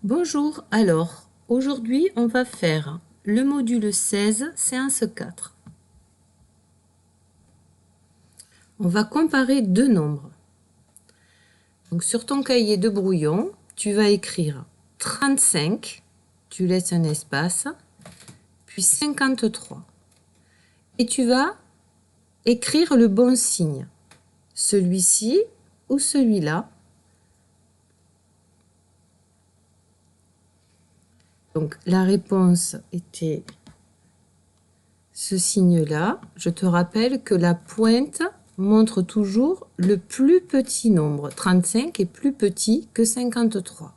Bonjour, alors aujourd'hui on va faire le module 16, séance 4. On va comparer deux nombres. Donc sur ton cahier de brouillon, tu vas écrire 35, tu laisses un espace, puis 53. Et tu vas écrire le bon signe, celui-ci ou celui-là. Donc la réponse était ce signe-là. Je te rappelle que la pointe montre toujours le plus petit nombre. 35 est plus petit que 53.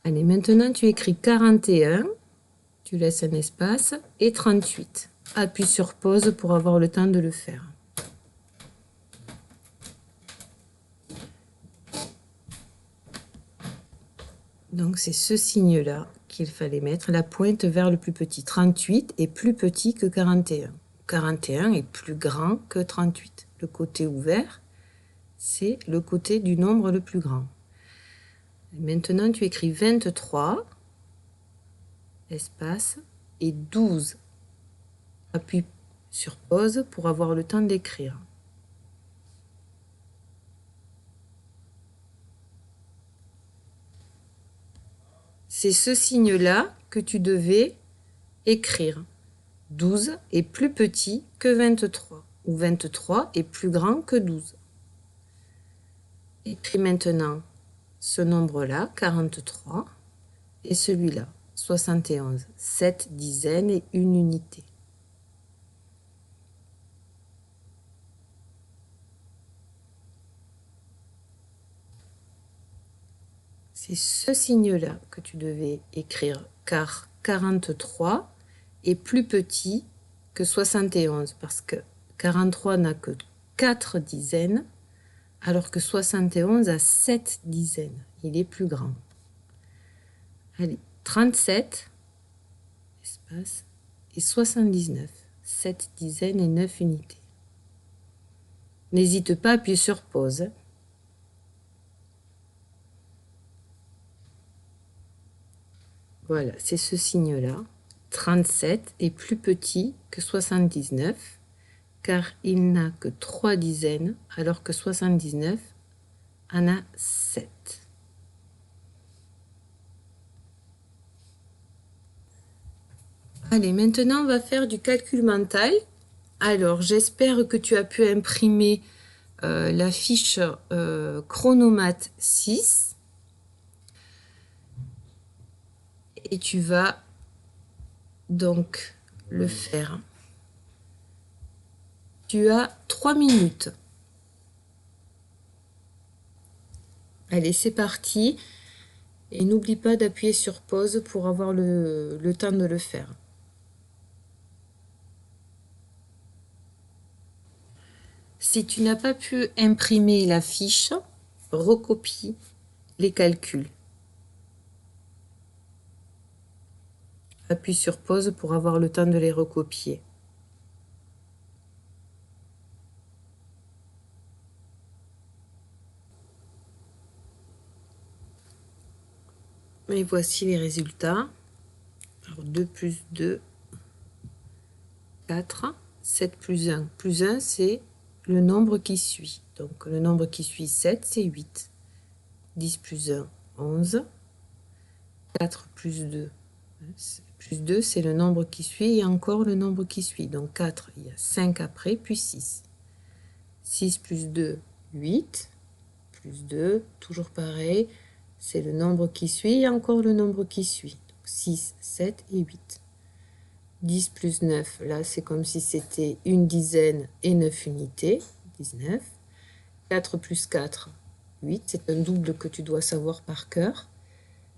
Allez, maintenant tu écris 41, tu laisses un espace, et 38. Appuie sur pause pour avoir le temps de le faire. Donc c'est ce signe-là qu'il fallait mettre, la pointe vers le plus petit. 38 est plus petit que 41. 41 est plus grand que 38. Le côté ouvert, c'est le côté du nombre le plus grand. Et maintenant, tu écris 23, espace, et 12. Appuie sur pause pour avoir le temps d'écrire. C'est ce signe-là que tu devais écrire. 12 est plus petit que 23, ou 23 est plus grand que 12. Écris maintenant ce nombre-là, 43, et celui-là, 71, 7 dizaines et une unité. C'est ce signe-là que tu devais écrire, car 43 est plus petit que 71, parce que 43 n'a que 4 dizaines, alors que 71 a 7 dizaines. Il est plus grand. Allez, 37, espace, et 79, 7 dizaines et 9 unités. N'hésite pas à appuyer sur pause. Voilà, c'est ce signe-là. 37 est plus petit que 79, car il n'a que 3 dizaines, alors que 79 en a 7. Allez, maintenant on va faire du calcul mental. Alors, j'espère que tu as pu imprimer la fiche Chronomath 6. Et tu vas donc le faire. Tu as 3 minutes. Allez, c'est parti. Et n'oublie pas d'appuyer sur pause pour avoir le temps de le faire. Si tu n'as pas pu imprimer la fiche, recopie les calculs. Appuie sur pause pour avoir le temps de les recopier. Et voici les résultats. Alors 2 plus 2, 4. 7 plus 1. Plus 1, c'est le nombre qui suit. Donc le nombre qui suit 7, c'est 8. 10 plus 1, 11. 4 plus 2, plus 2, c'est le nombre qui suit et encore le nombre qui suit. Donc 4, il y a 5 après, puis 6. 6 plus 2, 8. Plus 2, toujours pareil, c'est le nombre qui suit et encore le nombre qui suit. Donc 6, 7 et 8. 10 plus 9, là c'est comme si c'était une dizaine et 9 unités, 19. 4 plus 4, 8, c'est un double que tu dois savoir par cœur.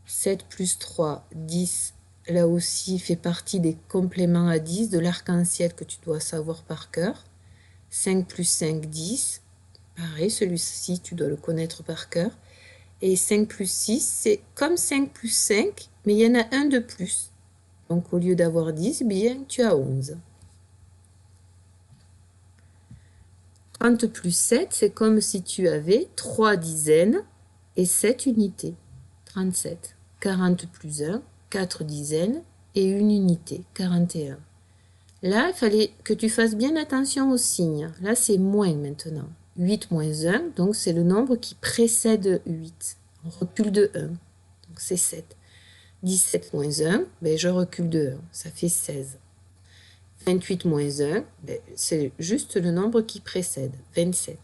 7 plus 3, 10, là aussi fait partie des compléments à 10 de l'arc-en-ciel que tu dois savoir par cœur. 5 plus 5, 10, pareil, celui-ci tu dois le connaître par cœur. Et 5 plus 6, c'est comme 5 plus 5, mais il y en a un de plus. Donc au lieu d'avoir 10, bien, tu as 11. 30 plus 7, c'est comme si tu avais 3 dizaines et 7 unités, 37. 40 plus 1, 4 dizaines et une unité, 41. Là, il fallait que tu fasses bien attention aux signes. Là, c'est moins maintenant. 8 moins 1, donc c'est le nombre qui précède 8. On recule de 1, donc c'est 7. 17 moins 1, ben, je recule de 1, ça fait 16. 28 moins 1, ben, c'est juste le nombre qui précède, 27.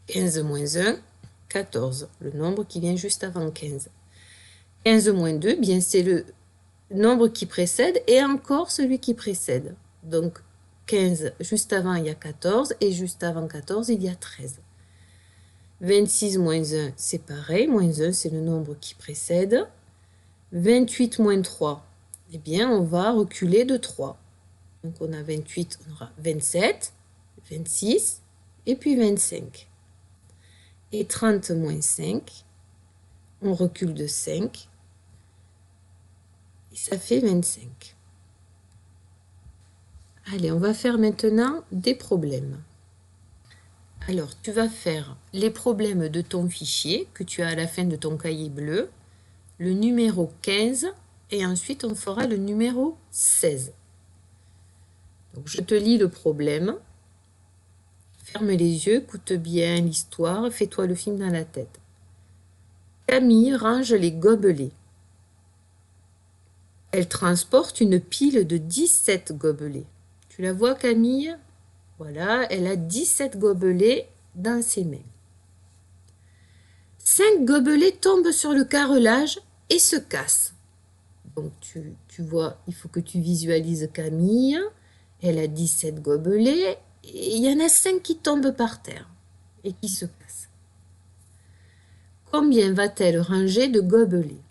15 moins 1, 14, le nombre qui vient juste avant 15. 15 moins 2, bien c'est le nombre qui précède et encore celui qui précède. Donc 15, juste avant il y a 14 et juste avant 14 il y a 13. 26 moins 1, c'est pareil, moins 1 c'est le nombre qui précède. 28 moins 3, eh bien on va reculer de 3. Donc on a 28, on aura 27, 26 et puis 25. Et 30 moins 5, on recule de 5 et ça fait 25. Allez, on va faire maintenant des problèmes. Alors, tu vas faire les problèmes de ton fichier que tu as à la fin de ton cahier bleu, le numéro 15 et ensuite on fera le numéro 16. Donc, je te lis le problème. Ferme les yeux, écoute bien l'histoire, fais-toi le film dans la tête. Camille range les gobelets. Elle transporte une pile de 17 gobelets. Tu la vois, Camille? Voilà, elle a 17 gobelets dans ses mains. 5 gobelets tombent sur le carrelage et se cassent. Donc, tu vois, il faut que tu visualises Camille. Elle a 17 gobelets et il y en a 5 qui tombent par terre et qui se cassent. Combien va-t-elle ranger de gobelets?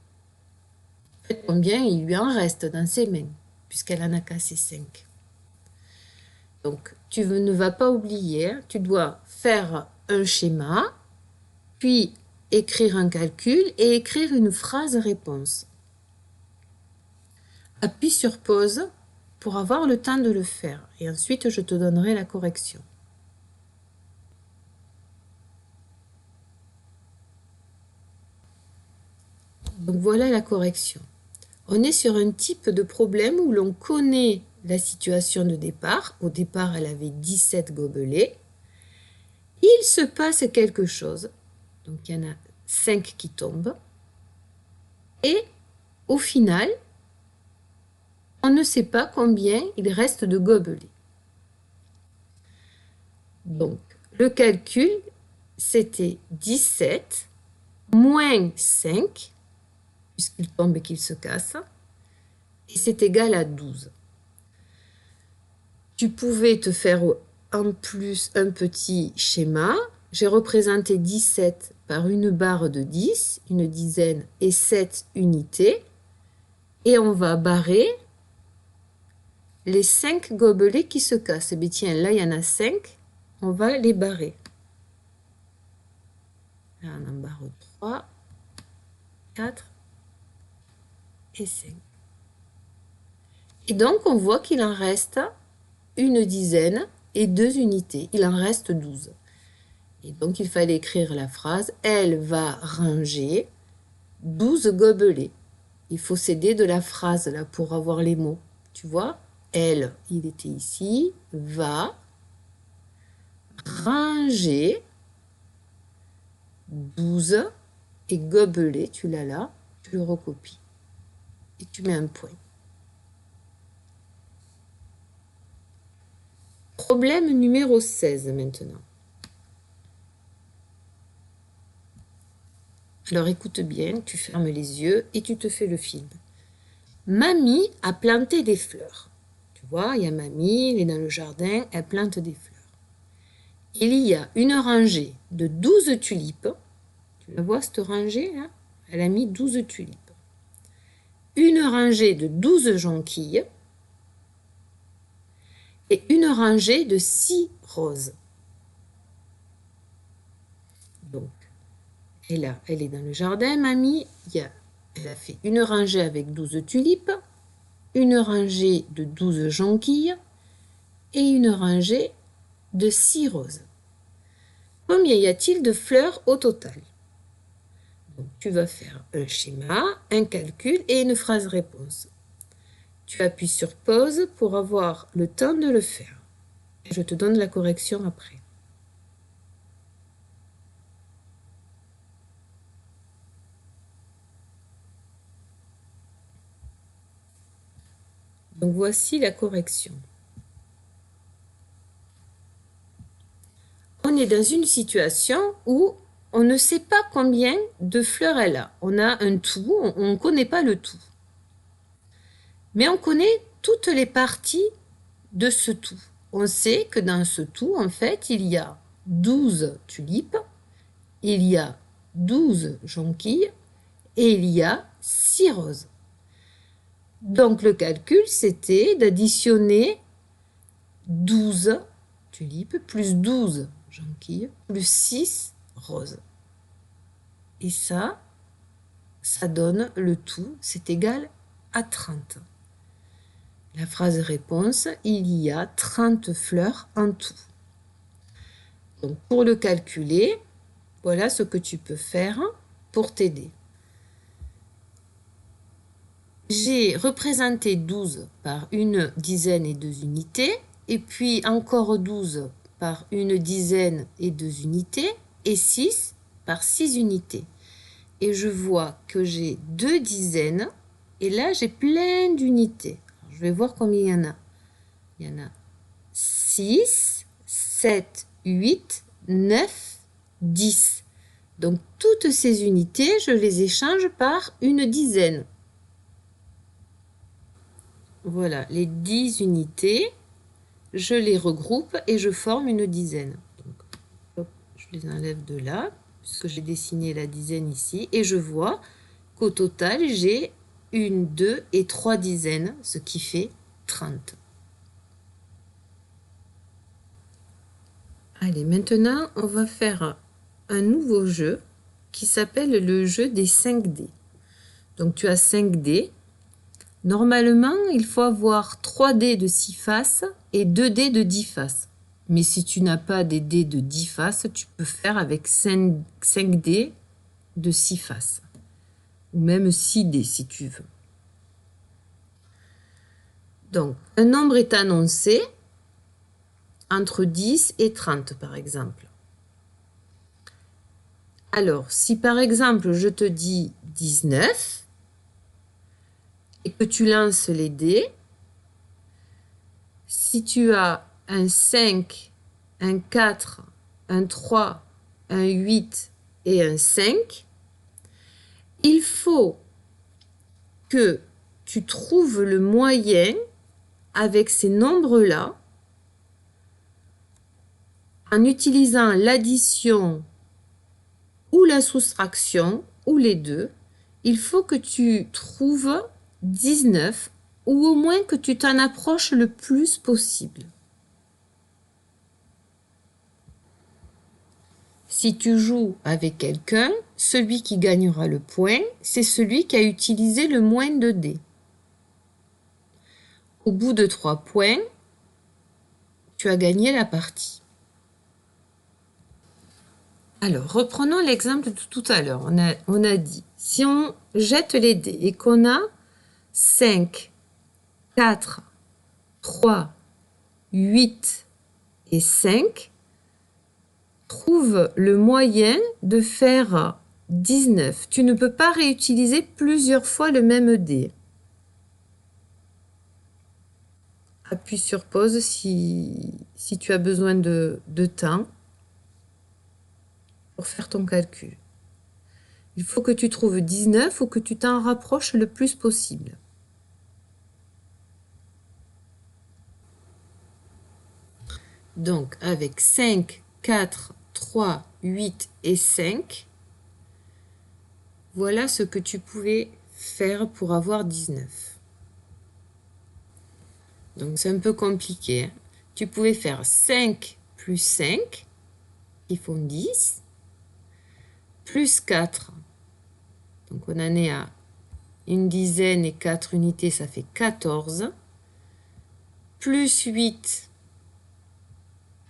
Combien il lui en reste dans ses mains, puisqu'elle en a cassé 5. Donc, tu ne vas pas oublier, tu dois faire un schéma, puis écrire un calcul et écrire une phrase réponse. Appuie sur pause pour avoir le temps de le faire et ensuite je te donnerai la correction. Donc voilà la correction. On est sur un type de problème où l'on connaît la situation de départ. Au départ, elle avait 17 gobelets. Il se passe quelque chose. Donc, il y en a 5 qui tombent. Et au final, on ne sait pas combien il reste de gobelets. Donc, le calcul, c'était 17 moins 5, puisqu'il tombe et qu'il se casse, et c'est égal à 12. Tu pouvais te faire en plus un petit schéma. J'ai représenté 17 par une barre de 10, une dizaine et 7 unités. Et on va barrer les 5 gobelets qui se cassent. Eh bien, tiens, là, il y en a 5. On va les barrer. Là, on en barre 3, 4 et 5. Et donc, on voit qu'il en reste une dizaine et 2 unités. Il en reste 12. Et donc, il fallait écrire la phrase « Elle va ranger 12 gobelets ». Il faut s'aider de la phrase là pour avoir les mots. Tu vois, elle, il était ici, va ranger 12 et gobelet, tu l'as là, tu le recopies et tu mets un point. Problème numéro 16 maintenant. Alors écoute bien, tu fermes les yeux et tu te fais le film. Mamie a planté des fleurs. Tu vois, il y a Mamie, elle est dans le jardin, elle plante des fleurs. Il y a une rangée de 12 tulipes. Tu la vois, cette rangée là? Elle a mis 12 tulipes. Une rangée de 12 jonquilles et une rangée de 6 roses. Donc, elle est dans le jardin, Mamie. Elle a fait une rangée avec 12 tulipes, une rangée de 12 jonquilles et une rangée de 6 roses. Combien y a-t-il de fleurs au total? Donc, tu vas faire un schéma, un calcul et une phrase réponse. Tu appuies sur pause pour avoir le temps de le faire. Je te donne la correction après. Donc voici la correction. On est dans une situation où on ne sait pas combien de fleurs elle a. On a un tout, on ne connaît pas le tout. Mais on connaît toutes les parties de ce tout. On sait que dans ce tout, en fait, il y a 12 tulipes, il y a 12 jonquilles et il y a 6 roses. Donc le calcul, c'était d'additionner 12 tulipes plus 12 jonquilles plus 6 roses. Et ça donne le tout, c'est égal à 30. La phrase réponse, il y a 30 fleurs en tout. Donc pour le calculer, voilà ce que tu peux faire pour t'aider. J'ai représenté 12 par une dizaine et 2 unités, et puis encore 12 par une dizaine et 2 unités, et 6 par 6 unités. Et je vois que j'ai 2 dizaines, et là j'ai plein d'unités. Je vais voir combien il y en a. Il y en a 6, 7, 8, 9, 10. Donc toutes ces unités, je les échange par une dizaine. Voilà, les 10 unités, je les regroupe et je forme une dizaine. Donc, hop, je les enlève de là, puisque j'ai dessiné la dizaine ici, et je vois qu'au total, j'ai 1, 2 et 3 dizaines, ce qui fait 30. Allez, maintenant, on va faire un nouveau jeu qui s'appelle le jeu des 5 dés. Donc, tu as 5 dés. Normalement, il faut avoir 3 dés de 6 faces et 2 dés de 10 faces. Mais si tu n'as pas des dés de 10 faces, tu peux faire avec 5 dés de 6 faces. Ou même 6 dés si tu veux. Donc, un nombre est annoncé entre 10 et 30 par exemple. Alors, si par exemple je te dis 19 et que tu lances les dés, si tu as un 5, un 4, un 3, un 8 et un 5, il faut que tu trouves le moyen avec ces nombres-là en utilisant l'addition ou la soustraction ou les deux. Il faut que tu trouves 19 ou au moins que tu t'en approches le plus possible. Si tu joues avec quelqu'un, celui qui gagnera le point, c'est celui qui a utilisé le moins de dés. Au bout de 3 points, tu as gagné la partie. Alors, reprenons l'exemple de tout à l'heure. On a dit, si on jette les dés et qu'on a 5, 4, 3, 8 et 5, trouve le moyen de faire 19. Tu ne peux pas réutiliser plusieurs fois le même dé. Appuie sur pause si tu as besoin de temps pour faire ton calcul. Il faut que tu trouves 19 ou que tu t'en rapproches le plus possible. Donc, avec 5, 4, 3, 8 et 5, voilà ce que tu pouvais faire pour avoir 19. Donc, c'est un peu compliqué, hein. Tu pouvais faire 5 plus 5, qui font 10, plus 4. Donc, on en est à une dizaine et 4 unités, ça fait 14. Plus 8,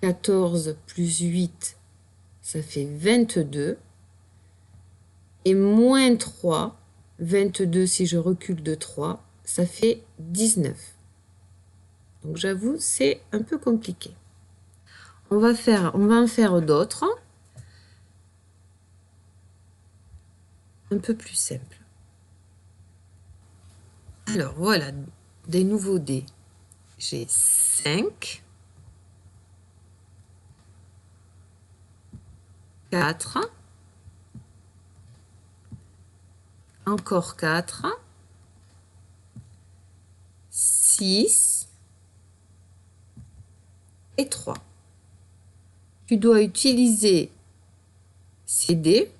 14 plus 8, ça fait 22. Et moins moins 3, 22 si je recule de 3, ça fait 19. Donc j'avoue, c'est un peu compliqué. On va en faire d'autres, un peu plus simples. Alors voilà, des nouveaux dés. J'ai 5, 4, encore 4, 6 et 3. Tu dois utiliser ces dés.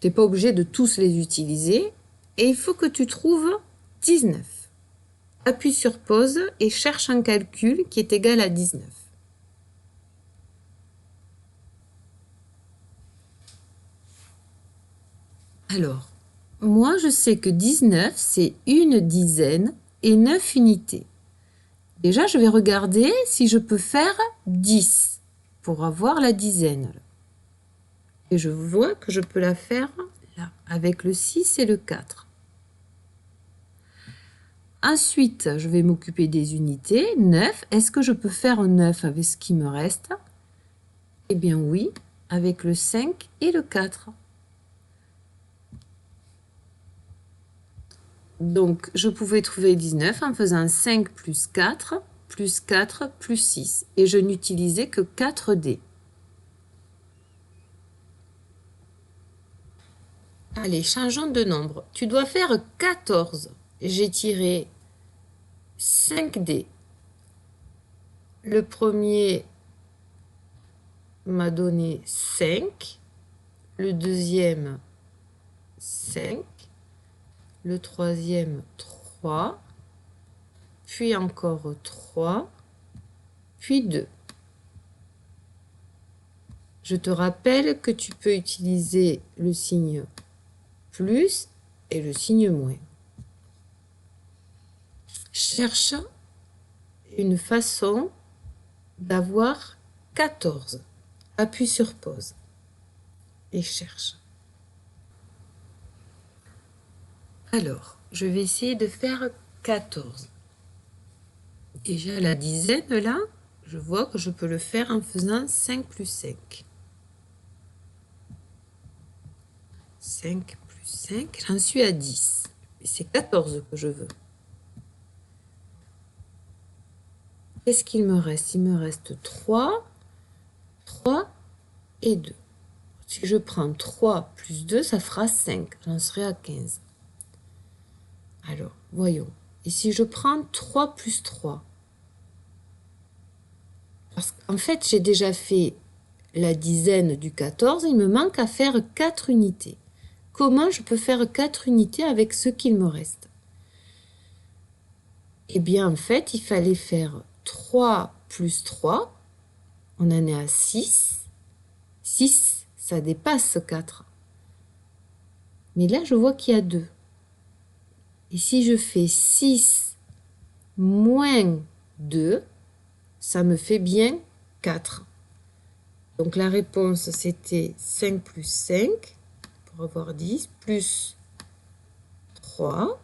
Tu n'es pas obligé de tous les utiliser. Et il faut que tu trouves 19. Appuie sur pause et cherche un calcul qui est égal à 19. Alors, moi je sais que 19 c'est une dizaine et 9 unités. Déjà, je vais regarder si je peux faire 10 pour avoir la dizaine. Et je vois que je peux la faire là, avec le 6 et le 4. Ensuite, je vais m'occuper des unités. 9, est-ce que je peux faire 9 avec ce qui me reste? Eh bien oui, avec le 5 et le 4. Donc, je pouvais trouver 19 en faisant 5 plus 4 plus 4 plus 6. Et je n'utilisais que 4 dés. Allez, changeons de nombre. Tu dois faire 14. J'ai tiré 5 dés. Le premier m'a donné 5. Le deuxième, 5. Le troisième, 3. Puis encore 3. Puis 2. Je te rappelle que tu peux utiliser le signe plus et le signe moins. Cherche une façon d'avoir 14. Appuie sur pause et cherche. Alors, je vais essayer de faire 14. Déjà la dizaine là, je vois que je peux le faire en faisant 5 plus 5. 5 plus 5, j'en suis à 10. Et c'est 14 que je veux. Qu'est-ce qu'il me reste? Il me reste 3, 3 et 2. Si je prends 3 plus 2, ça fera 5. J'en serai à 15. Alors, voyons. Et si je prends 3 plus 3? Parce qu'en fait, j'ai déjà fait la dizaine du 14. Il me manque à faire 4 unités. Comment je peux faire 4 unités avec ce qu'il me reste? Eh bien, en fait, il fallait faire 3 plus 3. On en est à 6. 6, ça dépasse 4. Mais là, je vois qu'il y a 2. Et si je fais 6 moins 2, ça me fait bien 4. Donc la réponse, c'était 5 plus 5, pour avoir 10, plus 3,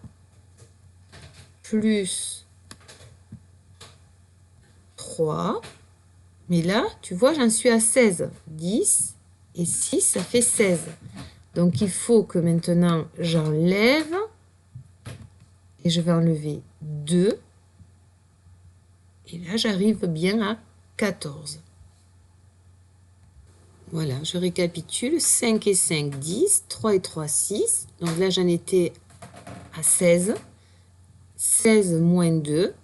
plus 3. Mais là, tu vois, j'en suis à 16. 10 et 6, ça fait 16. Donc il faut que maintenant, j'enlève. Et je vais enlever 2. Et là, j'arrive bien à 14. Voilà, je récapitule. 5 et 5, 10. 3 et 3, 6. Donc là, j'en étais à 16. 16 moins 2.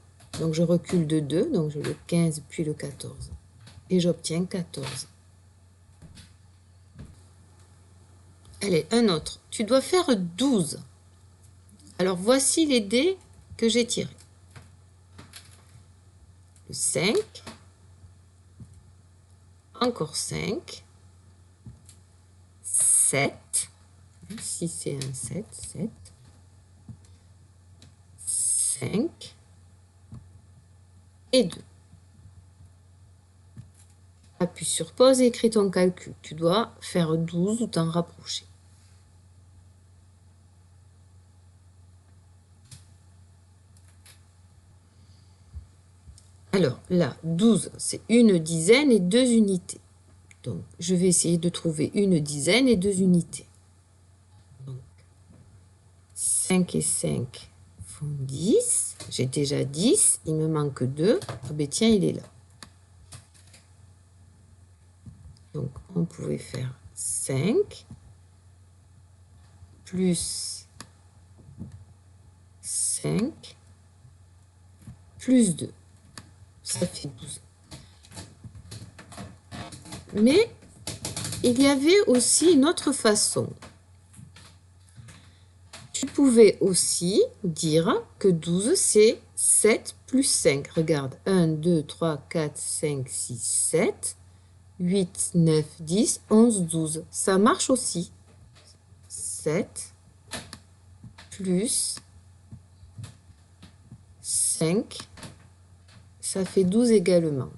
Donc je recule de 2. Donc je le 15 puis le 14. Et j'obtiens 14. Allez, un autre. Tu dois faire 12. Alors voici les dés que j'ai tirés. Le 5. Encore 5. 7. Si c'est un 7, 7. 5 et 2. Appuie sur pause et écris ton calcul. Tu dois faire 12 ou t'en rapprocher. Alors là, 12, c'est une dizaine et 2 unités. Donc, je vais essayer de trouver une dizaine et 2 unités. Donc, 5 et 5 font 10. J'ai déjà 10. Il me manque 2. Ah ben tiens, il est là. Donc, on pouvait faire 5 plus 5 plus 2. Ça fait 12. Mais il y avait aussi une autre façon. Tu pouvais aussi dire que 12, c'est 7 plus 5. Regarde, 1, 2, 3, 4, 5, 6, 7, 8, 9, 10, 11, 12. Ça marche aussi. 7 plus 5, ça fait 12 également.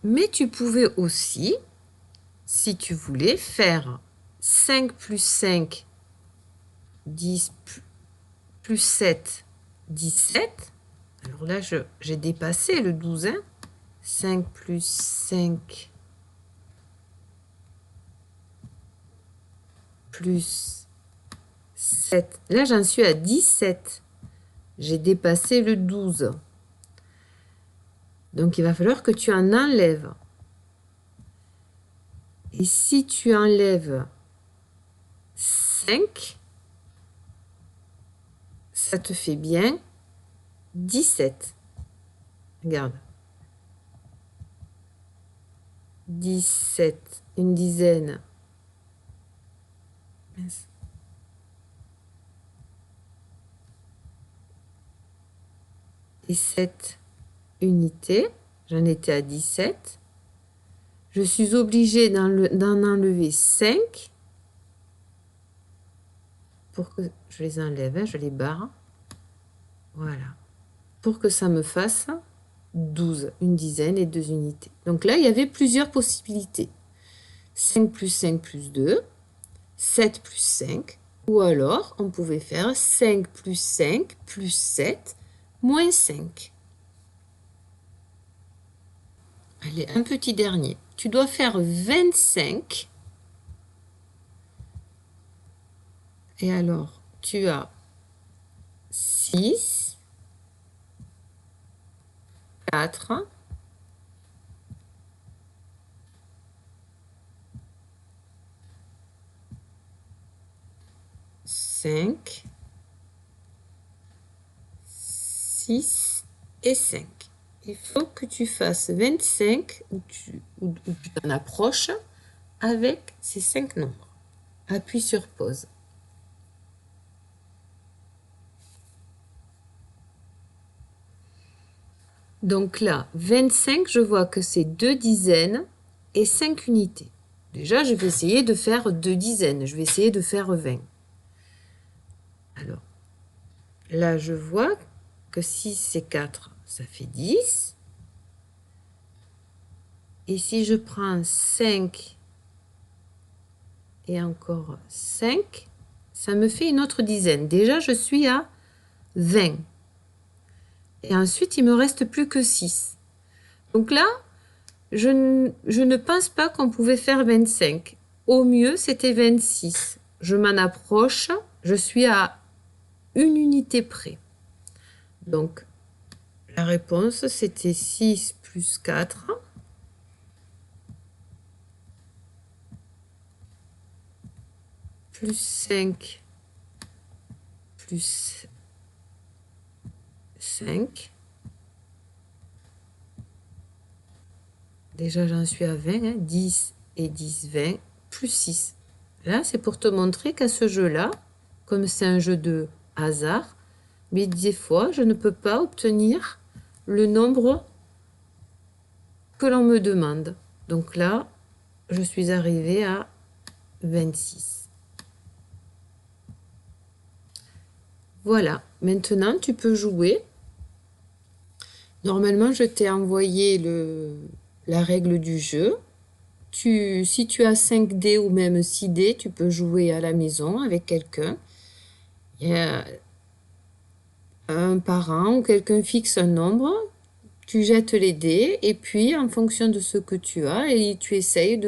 Mais tu pouvais aussi, si tu voulais, faire 5 plus 5, 10 plus 7, 17. Alors là, j'ai dépassé le 12. 5 plus 5 plus 7. Là, j'en suis à 17. J'ai dépassé le 12. Donc, il va falloir que tu en enlèves. Et si tu enlèves 5, ça te fait bien 17. Regarde. 17, une dizaine. Et 7 unités. J'en étais à 17. Je suis obligée d'en enlever 5 pour que je les enlève, hein, je les barre. Voilà. Pour que ça me fasse 12, une dizaine et 2 unités. Donc là, il y avait plusieurs possibilités. 5 plus 5 plus 2, 7 plus 5, ou alors on pouvait faire 5 plus 5 plus 7 moins 5. Allez, un petit dernier. Tu dois faire 25. Et alors, tu as 6, 4, 5, 6 et 5. Il faut que tu fasses 25 ou tu t'en approches avec ces 5 nombres. Appuie sur pause. Donc là, 25, je vois que c'est 2 dizaines et 5 unités. Déjà, je vais essayer de faire 2 dizaines. Je vais essayer de faire 20. Alors, là, je vois que 6 et 4, ça fait 10. Et si je prends 5 et encore 5, ça me fait une autre dizaine. Déjà, je suis à 20. Et ensuite, il me reste plus que 6. Donc là, je ne pense pas qu'on pouvait faire 25. Au mieux, c'était 26. Je m'en approche. Je suis à une unité près. Donc, la réponse, c'était 6 plus 4. Plus 5. Plus 5. Déjà, j'en suis à 20. Hein, 10 et 10, 20. Plus 6. Là, c'est pour te montrer qu'à ce jeu-là, comme c'est un jeu de hasard, mais des fois, je ne peux pas obtenir le nombre que l'on me demande. Donc là, je suis arrivée à 26. Voilà, maintenant tu peux jouer. Normalement, je t'ai envoyé la règle du jeu. Si tu as 5 dés ou même 6 dés, tu peux jouer à la maison avec quelqu'un. Un parent ou quelqu'un fixe un nombre, tu jettes les dés et puis en fonction de ce que tu as, et tu essayes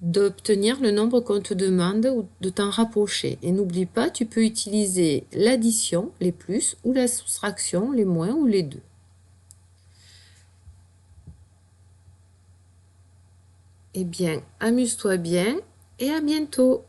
d'obtenir le nombre qu'on te demande ou de t'en rapprocher. Et n'oublie pas, tu peux utiliser l'addition, les plus, ou la soustraction, les moins ou les deux. Eh bien, amuse-toi bien et à bientôt!